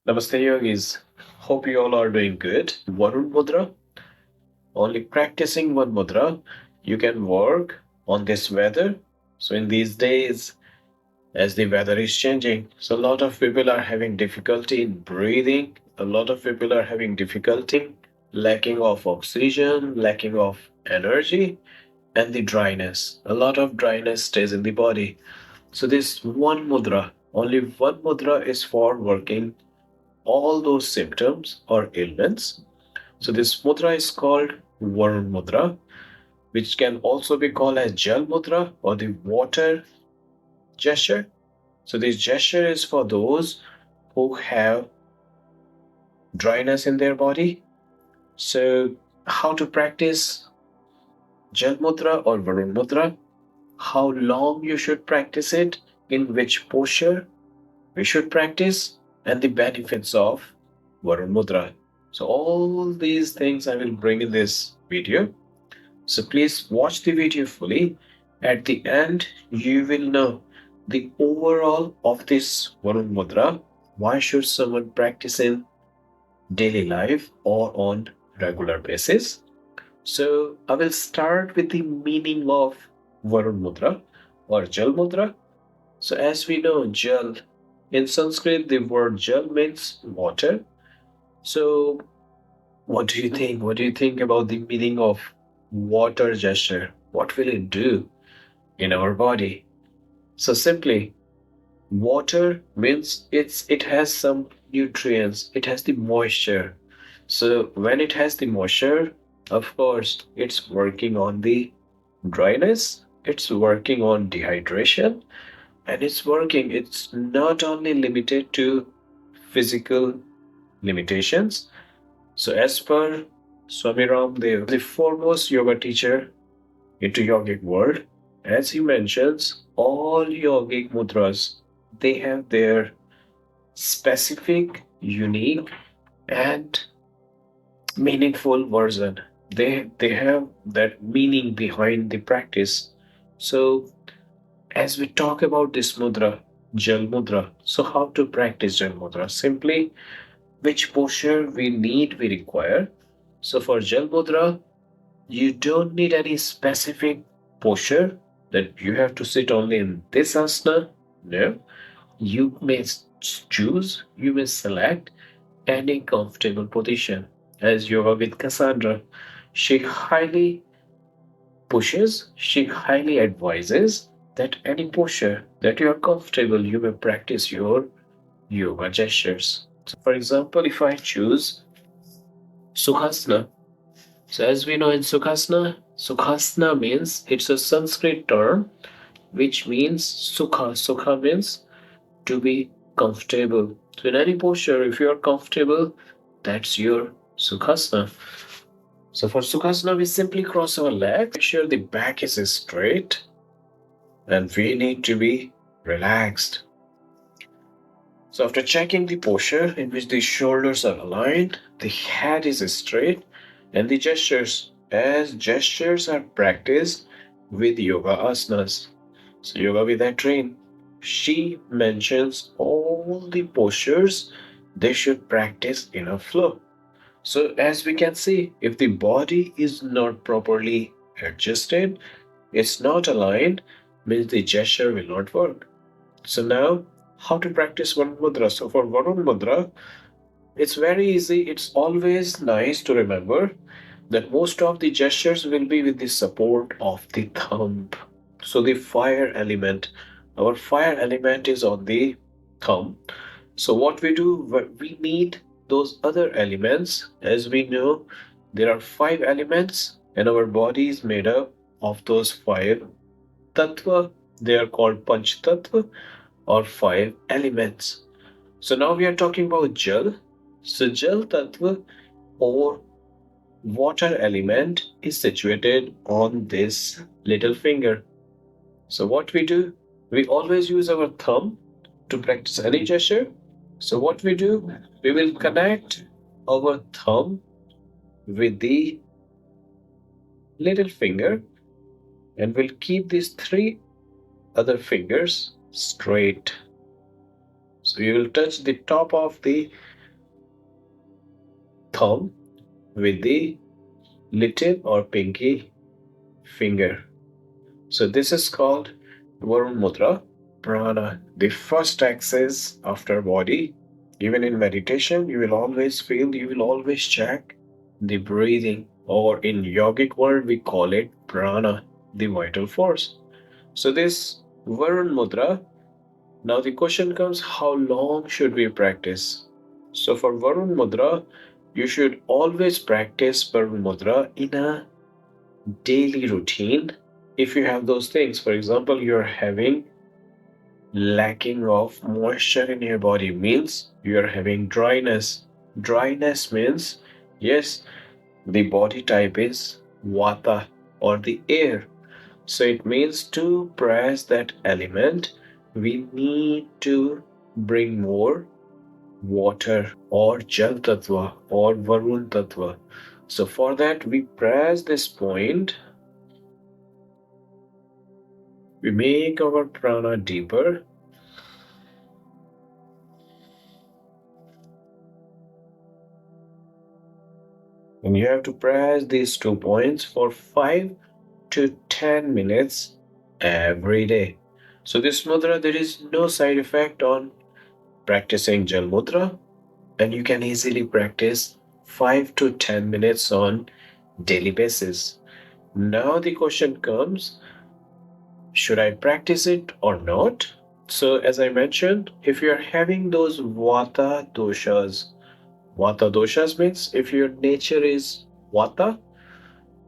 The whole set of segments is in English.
Namaste Yogis. Hope you all are doing good. Varun Mudra. Only practicing one mudra, you can work on this weather. So in these days, as the weather is changing, so a lot of people are having difficulty in breathing. A lot of people are having difficulty, lacking of oxygen, lacking of energy, and the dryness. A lot of dryness stays in the body. So this one mudra, only one mudra is for working all those symptoms or ailments. So this mudra is called Varun Mudra, which can also be called as Jal Mudra or the water gesture. So this gesture is for those who have dryness in their body. So how to practice Jal Mudra or Varun Mudra? How long you should practice it? In which posture we should practice? And the benefits of Varun Mudra. So all these things I will bring in this video. So please watch the video fully. At the end, you will know the overall of this Varun Mudra. Why should someone practice in daily life or on regular basis? So I will start with the meaning of Varun Mudra or Jal Mudra. So as we know, Jal in Sanskrit, the word Jal means water. So what do you think? What do you think about the meaning of water gesture? What will it do in our body? So simply, water means it has some nutrients, it has the moisture. So when it has the moisture, of course, it's working on the dryness, it's working on dehydration, and it's not only limited to physical limitations. So as per Swami Ramdev, the foremost yoga teacher into yogic world, as he mentions, all yogic mudras, they have their specific, unique, and meaningful version. They have that meaning behind the practice. So as we talk about this mudra, Jal Mudra, so how to practice Jal Mudra? Simply which posture we require. So for Jal Mudra, you don't need any specific posture that you have to sit only in this asana. No, you may choose, you may select any comfortable position. As Yoga with Kassandra, she highly she highly advises that any posture that you are comfortable, you may practice your yoga gestures. So for example, if I choose Sukhasana, so as we know in Sukhasana, Sukhasana means it's a Sanskrit term which means Sukha. Sukha means to be comfortable. So in any posture, if you are comfortable, that's your Sukhasana. So for Sukhasana, we simply cross our legs, make sure the back is straight, and we need to be relaxed. So after checking the posture in which the shoulders are aligned, the head is straight, and the gestures, as gestures are practiced with yoga asanas. So Yoga with that train, she mentions all the postures they should practice in a flow. So as we can see, if the body is not properly adjusted, it's not aligned, means the gesture will not work. So now, how to practice Varun Mudra? So for Varun Mudra, it's very easy. It's always nice to remember that most of the gestures will be with the support of the thumb. So the fire element, our fire element is on the thumb. So what we do, we need those other elements. As we know, there are 5 elements, and our body is made up of those 5 tattva. They are called Panch Tattva or 5 elements. So now we are talking about Jal. So Jal Tattva or water element is situated on this little finger. So what we do, we always use our thumb to practice any gesture. So what we do, we will connect our thumb with the little finger, and we'll keep these 3 other fingers straight. So you will touch the top of the thumb with the little or pinky finger. So this is called Varun Mudra. Prana, the first axis after body. Even in meditation, you will always feel, you will always check the breathing, or in yogic world, we call it prana, the vital force. So this Varun Mudra, now the question comes, how long should we practice? So for Varun Mudra, you should always practice Varun Mudra in a daily routine. If you have those things, for example, you're having lacking of moisture in your body, means you are having dryness. Dryness means, yes, the body type is vata or the air. So it means to press that element, we need to bring more water or Jal Tattva or Varun Tattva. So for that, we press this point, we make our prana deeper. And you have to press these 2 points for 5 to 10 minutes every day. So this mudra, there is no side effect on practicing Jal Mudra, and you can easily practice 5 to 10 minutes on daily basis. Now the question comes, should I practice it or not? So as I mentioned, if you are having those vata doshas means if your nature is vata,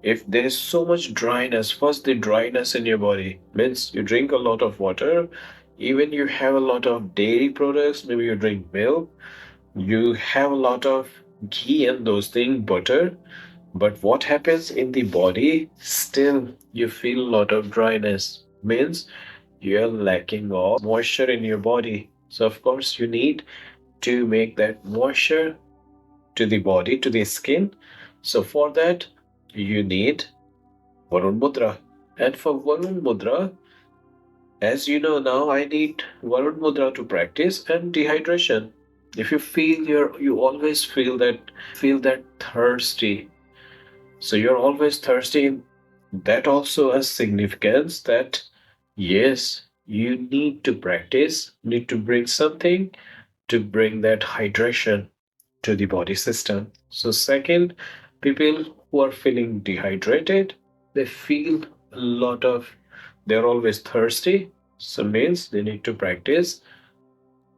if there is so much dryness, first the dryness in your body means you drink a lot of water, even you have a lot of dairy products, maybe you drink milk, you have a lot of ghee and those things, butter, but what happens in the body, still you feel a lot of dryness, means you are lacking of moisture in your body. So of course you need to make that moisture to the body, to the skin. So for that you need Varun Mudra. And for Varun Mudra, as you know now, I need Varun Mudra to practice and dehydration. If you feel you always feel that thirsty. So you're always thirsty. That also has significance that yes, you need to practice, need to bring something to bring that hydration to the body system. So second, people who are feeling dehydrated, they feel a lot of, they're always thirsty. So means they need to practice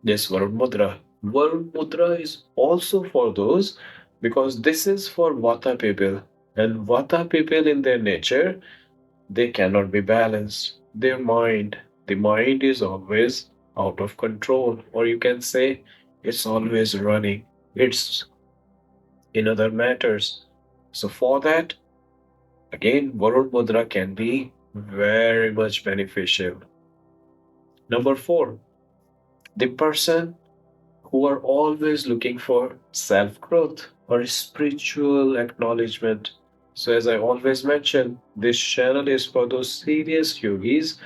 this Varun Mudra. Varun Mudra is also for those, because this is for Vata people. And Vata people in their nature, they cannot be balanced. The mind is always out of control, or you can say it's always running. It's in other matters. So for that, again, Varun Mudra can be very much beneficial. Number four, the person who are always looking for self growth or spiritual acknowledgement. So, as I always mention, this channel is for those serious yogis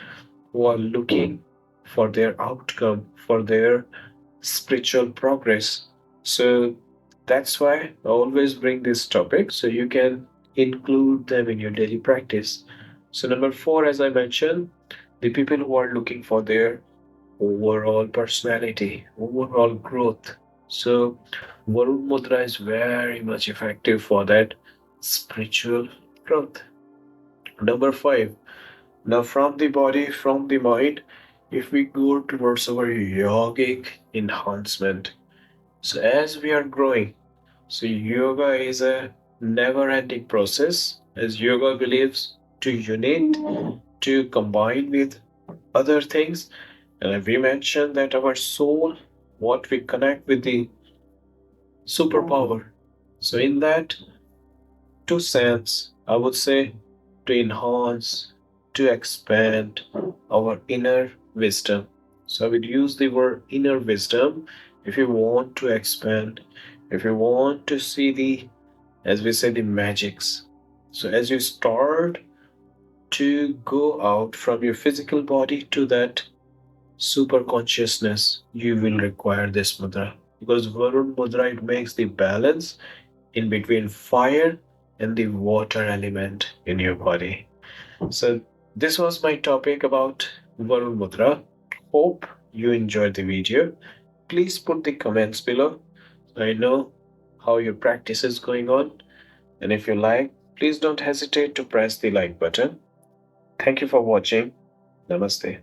who are looking for their outcome, for their spiritual progress. So, that's why I always bring this topic so you can include them in your daily practice. So, number four, as I mentioned, the people who are looking for their overall personality, overall growth. So, Varun Mudra is very much effective for that spiritual growth. Number five, now from the body, from the mind, if we go towards our yogic enhancement. So, as we are growing, so yoga is a never ending process, as yoga believes to unite, to combine with other things. And we mentioned that our soul, what we connect with the superpower. So in that two sense, I would say to enhance, to expand our inner wisdom. So I would use the word inner wisdom if you want to expand, if you want to see the, as we say, the magics. So as you start to go out from your physical body to that super consciousness, you will require this mudra, because Varun Mudra, it makes the balance in between fire and the water element in your body. So, this was my topic about Varun Mudra. Hope you enjoyed the video. Please put the comments below so I know how your practice is going on. And if you like, please don't hesitate to press the like button. Thank you for watching. Namaste.